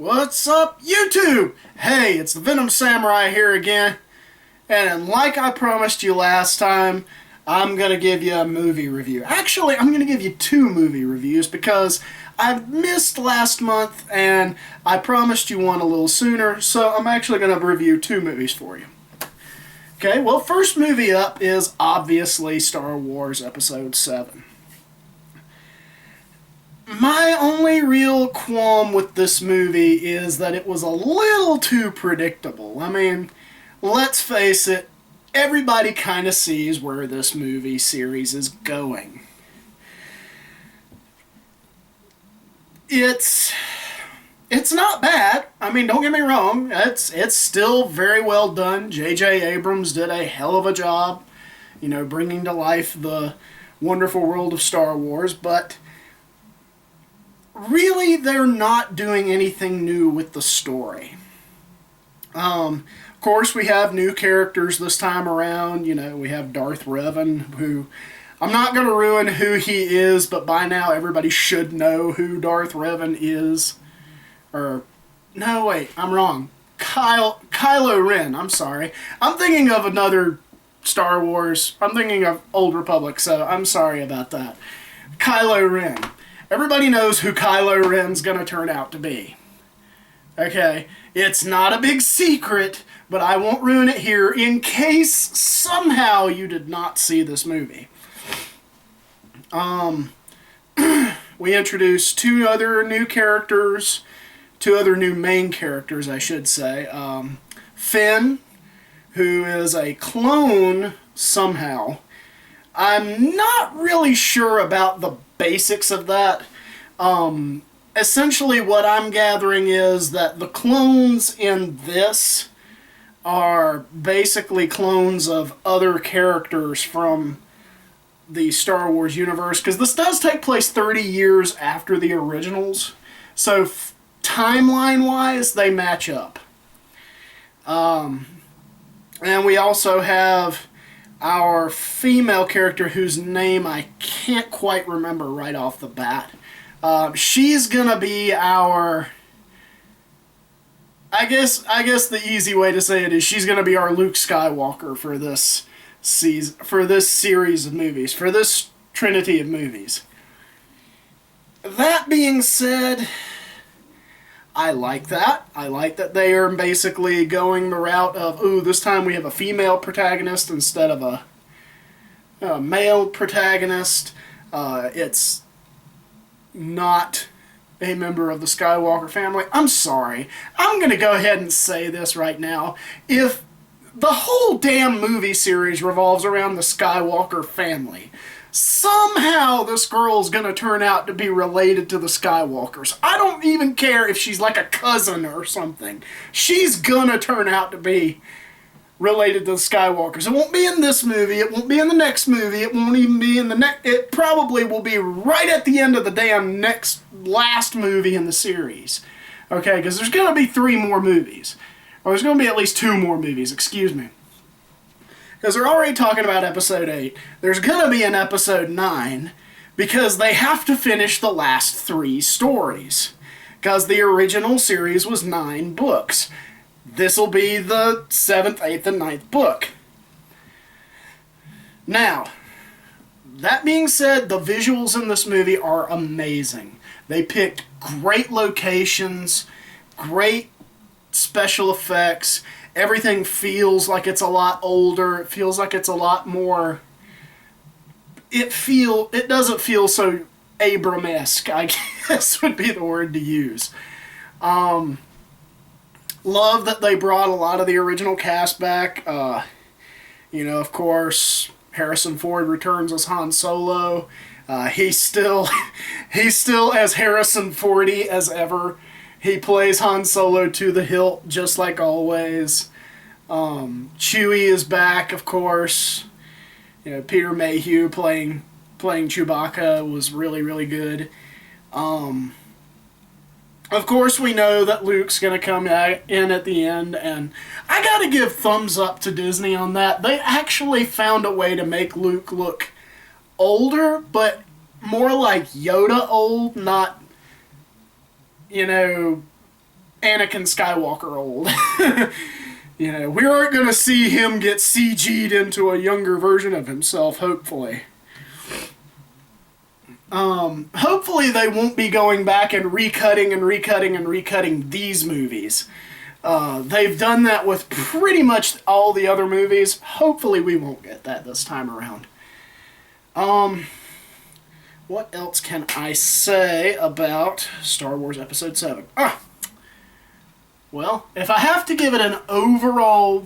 What's up, YouTube? Hey, it's the Venom Samurai here again. And like I promised you last time, I'm going to give you a movie review. Actually, I'm going to give you two movie reviews because I missed last month and I promised you one a little sooner, so I'm actually going to review two movies for you. Okay, well, first movie up is obviously Star Wars Episode 7. My only real qualm with this movie is that it was a little too predictable. I mean, let's face it, everybody kind of sees where this movie series is going. It's not bad. I mean, don't get me wrong. It's still very well done. J.J. Abrams did a hell of a job, bringing to life the wonderful world of Star Wars, but really, they're not doing anything new with the story. Of course, we have new characters this time around. We have Darth Revan, who I'm not going to ruin who he is, but by now everybody should know who Darth Revan is. Or, no, wait, I'm wrong. Kylo Ren, I'm sorry. I'm thinking of another Star Wars. I'm thinking of Old Republic, so I'm sorry about that. Kylo Ren. Everybody knows who Kylo Ren's gonna turn out to be. Okay, it's not a big secret, but I won't ruin it here in case somehow you did not see this movie. We introduced two other new main characters, I should say. Finn, who is a clone somehow. I'm not really sure about the basics of that. Essentially what I'm gathering is that the clones in this are basically clones of other characters from the Star Wars universe, because this does take place 30 years after the originals, so timeline-wise, they match up. And we also have our female character whose name I can't quite remember right off the bat. She's gonna be our... I guess the easy way to say it is she's gonna be our Luke Skywalker for this season, for this series of movies, for this trinity of movies. That being said, I like that. I like that they are basically going the route of, ooh, this time we have a female protagonist instead of a male protagonist. It's not a member of the Skywalker family. I'm sorry. I'm going to go ahead and say this right now. If the whole damn movie series revolves around the Skywalker family, somehow this girl's gonna turn out to be related to the Skywalkers. I don't even care if she's like a cousin or something. She's gonna turn out to be related to the Skywalkers. It won't be in this movie, it won't be in the next movie, it won't even be in the next... It probably will be right at the end of the damn last movie in the series. Okay, because there's gonna be 3 more movies. Or there's gonna be at least 2 more movies, excuse me. Because they're already talking about Episode 8. There's going to be an Episode 9 because they have to finish the last 3 stories. Because the original series was 9 books. This will be the 7th, 8th, and 9th book. Now, that being said, the visuals in this movie are amazing. They picked great locations, great special effects. Everything feels like it's a lot older. It feels like it's a lot more... It doesn't feel so Abram-esque, I guess would be the word to use. Love that they brought a lot of the original cast back. Of course, Harrison Ford returns as Han Solo. He's still as Harrison Fordy as ever. He plays Han Solo to the hilt, just like always. Chewie is back, of course. Peter Mayhew playing Chewbacca was really, really good. Of course, we know that Luke's going to come in at the end, and I gotta give thumbs up to Disney on that. They actually found a way to make Luke look older, but more like Yoda old, not Anakin Skywalker old. We aren't going to see him get CG'd into a younger version of himself, hopefully. Hopefully they won't be going back and recutting these movies. They've done that with pretty much all the other movies. Hopefully we won't get that this time around. What else can I say about Star Wars Episode 7? Well, if I have to give it an overall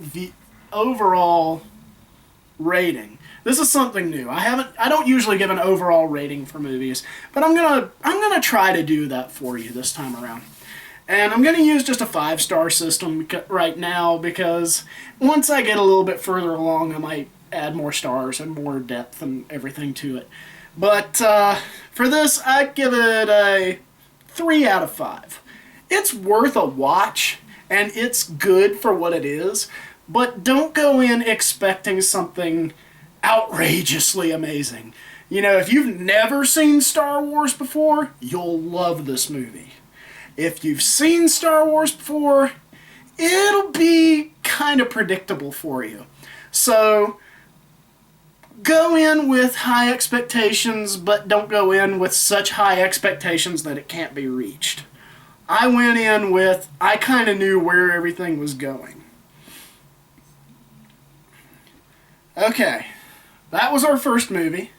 rating, this is something new. I don't usually give an overall rating for movies, but I'm gonna try to do that for you this time around. And I'm gonna use just a 5-star system right now, because once I get a little bit further along, I might add more stars and more depth and everything to it. But for this, I'd give it a 3 out of 5. It's worth a watch, and it's good for what it is, but don't go in expecting something outrageously amazing. If you've never seen Star Wars before, you'll love this movie. If you've seen Star Wars before, it'll be kind of predictable for you. So, go in with high expectations, but don't go in with such high expectations that it can't be reached. I went in with, I kind of knew where everything was going. Okay, that was our first movie.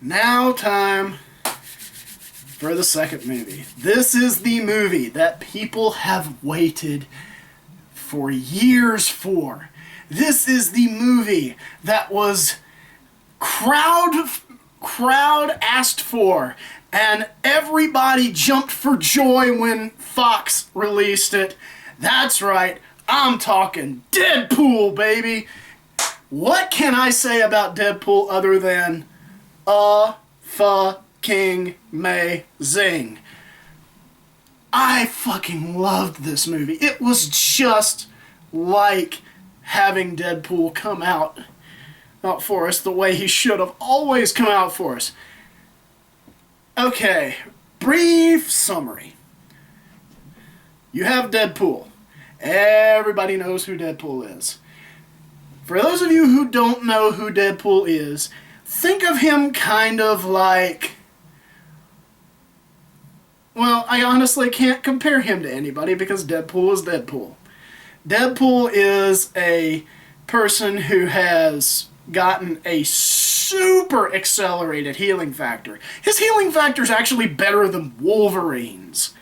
Now time for the second movie. This is the movie that people have waited for years for. This is the movie that was crowd asked for, and everybody jumped for joy when Fox released it. That's right, I'm talking Deadpool, baby. What can I say about Deadpool other than fucking amazing? I fucking loved this movie. It was just like having Deadpool come out for us the way he should have always come out for us. Okay, brief summary. You have Deadpool. Everybody knows who Deadpool is. For those of you who don't know who Deadpool is, think of him kind of like... Well, I honestly can't compare him to anybody because Deadpool is Deadpool. Deadpool is a person who has gotten a super accelerated healing factor. His healing factor is actually better than Wolverine's.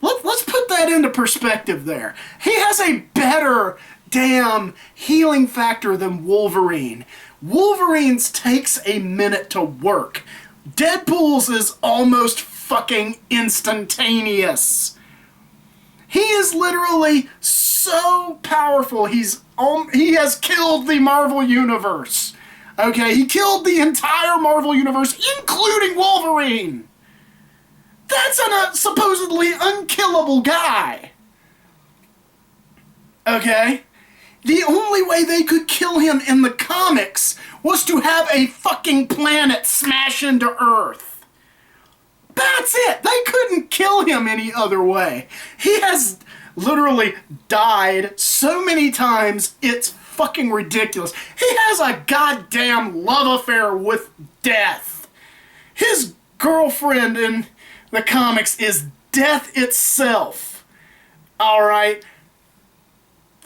Let's put that into perspective there. He has a better damn healing factor than Wolverine. Wolverine's takes a minute to work. Deadpool's is almost fucking instantaneous. He is literally so powerful. He has killed the Marvel Universe. Okay, he killed the entire Marvel Universe, including Wolverine. That's a supposedly unkillable guy. Okay? The only way they could kill him in the comics was to have a fucking planet smash into Earth. That's it. They couldn't kill him any other way. He has literally died so many times, it's fucking ridiculous. He has a goddamn love affair with death. His girlfriend in the comics is death itself. Alright?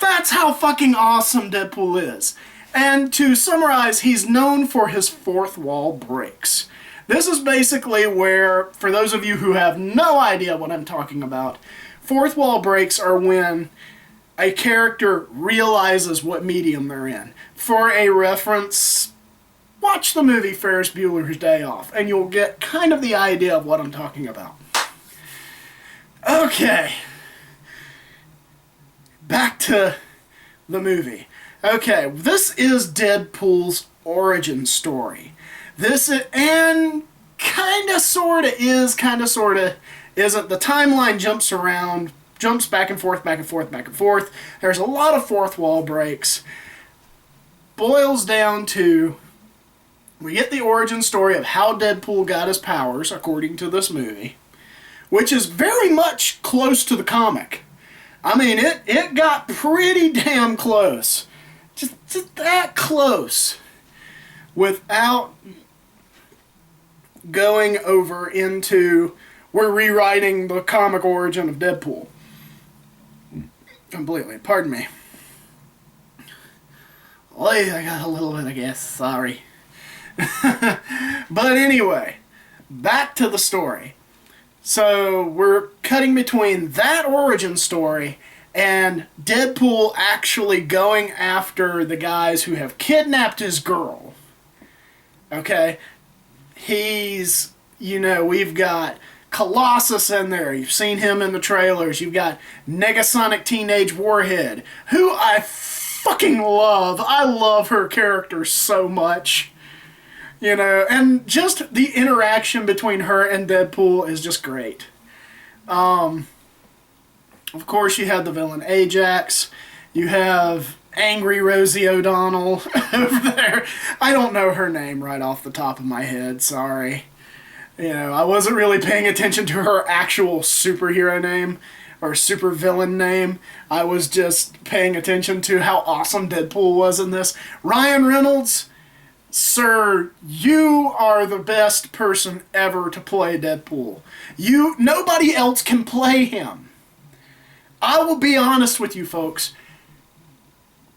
That's how fucking awesome Deadpool is. And to summarize, he's known for his fourth wall breaks. This is basically where, for those of you who have no idea what I'm talking about, fourth wall breaks are when a character realizes what medium they're in. For a reference, watch the movie Ferris Bueller's Day Off, and you'll get kind of the idea of what I'm talking about. Okay. Back to the movie. Okay, this is Deadpool's origin story. This is, and kinda sorta is, kinda sorta isn't. The timeline jumps around, jumps back and forth, back and forth, back and forth. There's a lot of fourth wall breaks. Boils down to, we get the origin story of how Deadpool got his powers, according to this movie. which is very much close to the comic. I mean, it got pretty damn close. Just that close. Without going over into, we're rewriting the comic origin of Deadpool. Completely. Pardon me. I got a little bit of gas. Sorry. But anyway, back to the story. So we're cutting between that origin story and Deadpool actually going after the guys who have kidnapped his girl. Okay? He's, we've got Colossus in there. You've seen him in the trailers. You've got Negasonic Teenage Warhead, who I fucking love. I love her character so much. And just the interaction between her and Deadpool is just great. Of course, you have the villain Ajax. You have angry Rosie O'Donnell over there. I don't know her name right off the top of my head, sorry. I wasn't really paying attention to her actual superhero name or supervillain name. I was just paying attention to how awesome Deadpool was in this. Ryan Reynolds, sir, you are the best person ever to play Deadpool. Nobody else can play him. I will be honest with you folks.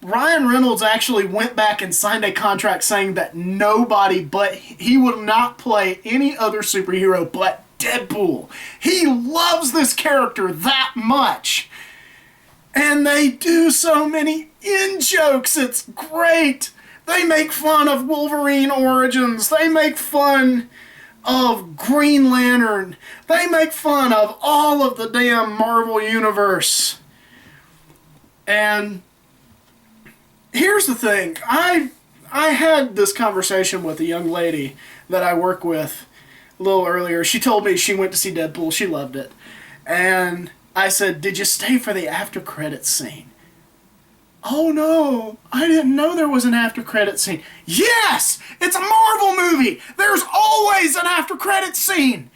Ryan Reynolds actually went back and signed a contract saying that he would not play any other superhero but Deadpool. He loves this character that much. And they do so many in-jokes. It's great. They make fun of Wolverine origins. They make fun of Green Lantern. They make fun of all of the damn Marvel Universe. And here's the thing. I had this conversation with a young lady that I work with a little earlier. She told me she went to see Deadpool. She loved it. And I said, "Did you stay for the after credits scene?" "Oh no, I didn't know there was an after credits scene." Yes! It's a Marvel movie! There's always an after credits scene!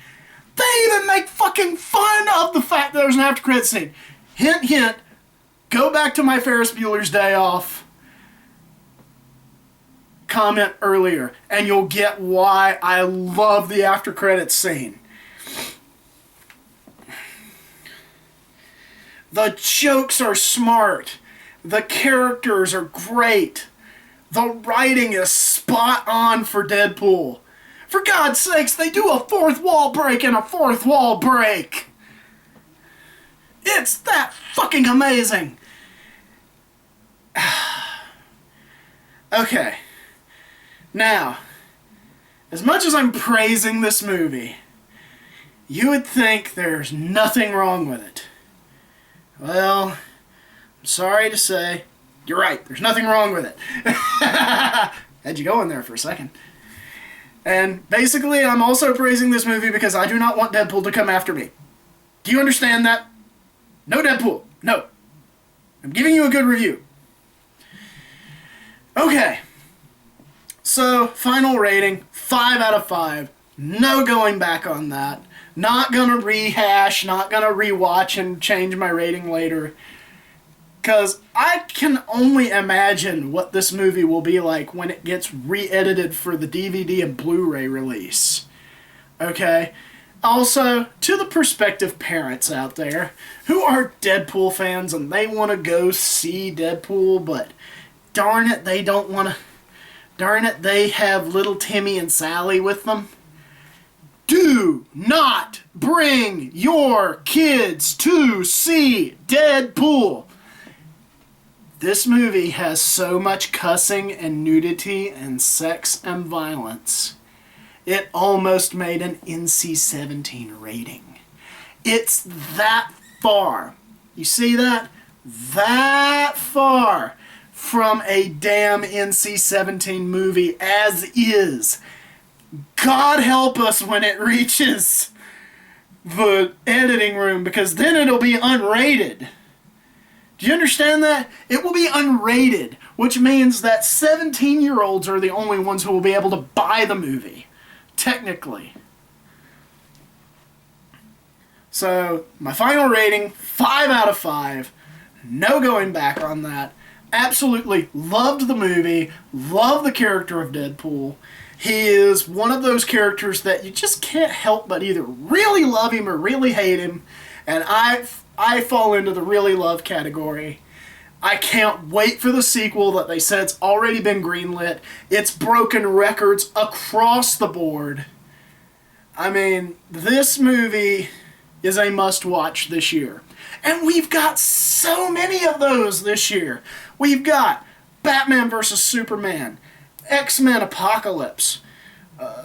They even make fucking fun of the fact that there's an after credits scene. Hint, hint. Go back to my Ferris Bueller's Day Off comment earlier, and you'll get why I love the after credits scene. The jokes are smart. The characters are great. The writing is spot on for Deadpool. For God's sakes, they do a fourth wall break and a fourth wall break. It's that fucking amazing. Okay. Now, as much as I'm praising this movie, you would think there's nothing wrong with it. Well, I'm sorry to say, you're right, there's nothing wrong with it. Had you go in there for a second. And basically, I'm also praising this movie because I do not want Deadpool to come after me. Do you understand that? No Deadpool. No. I'm giving you a good review. Okay. So, final rating, 5 out of 5. No going back on that. Not gonna rehash, not gonna rewatch and change my rating later. Because I can only imagine what this movie will be like when it gets re-edited for the DVD and Blu-ray release. Okay? Also, to the prospective parents out there who are Deadpool fans and they want to go see Deadpool, but darn it, they don't want to... Darn it, they have little Timmy and Sally with them. Do not bring your kids to see Deadpool. This movie has so much cussing and nudity and sex and violence. It almost made an NC-17 rating. It's that far. You see that? That far from a damn NC-17 movie as is. God help us when it reaches the editing room, because then it'll be unrated. Do you understand that? It will be unrated, which means that 17-year-olds are the only ones who will be able to buy the movie, technically. So, my final rating, 5 out of 5. No going back on that. Absolutely loved the movie, loved the character of Deadpool. He is one of those characters that you just can't help but either really love him or really hate him. And I fall into the really love category. I can't wait for the sequel that they said's already been greenlit. It's broken records across the board. I mean, this movie is a must-watch this year. And we've got so many of those this year. We've got Batman vs. Superman, X-Men Apocalypse,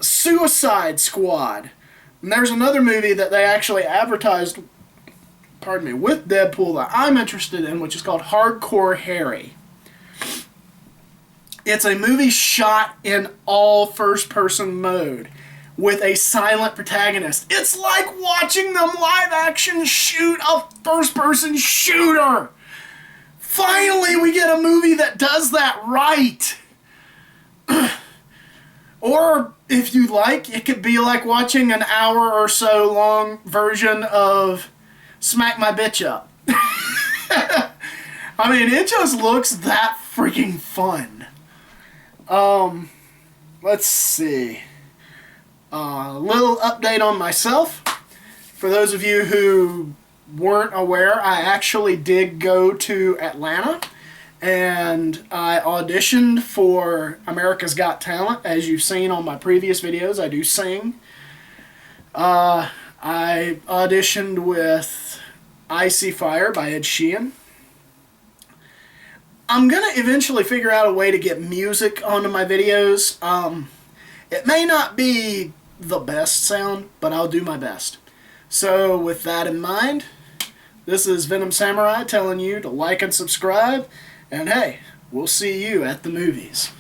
Suicide Squad. And there's another movie that they actually advertised, with Deadpool that I'm interested in, which is called Hardcore Harry. It's a movie shot in all first-person mode with a silent protagonist. It's like watching them live-action shoot a first-person shooter. Finally, we get a movie that does that right. Or, if you like, it could be like watching an hour or so long version of Smack My Bitch Up. I mean, it just looks that freaking fun. Let's see. A little update on myself. For those of you who weren't aware, I actually did go to Atlanta and I auditioned for America's Got Talent. As you've seen on my previous videos, I do sing. I auditioned with Icy Fire by Ed Sheeran. I'm going to eventually figure out a way to get music onto my videos. It may not be the best sound, but I'll do my best. So with that in mind, this is Venom Samurai telling you to like and subscribe, and hey, we'll see you at the movies.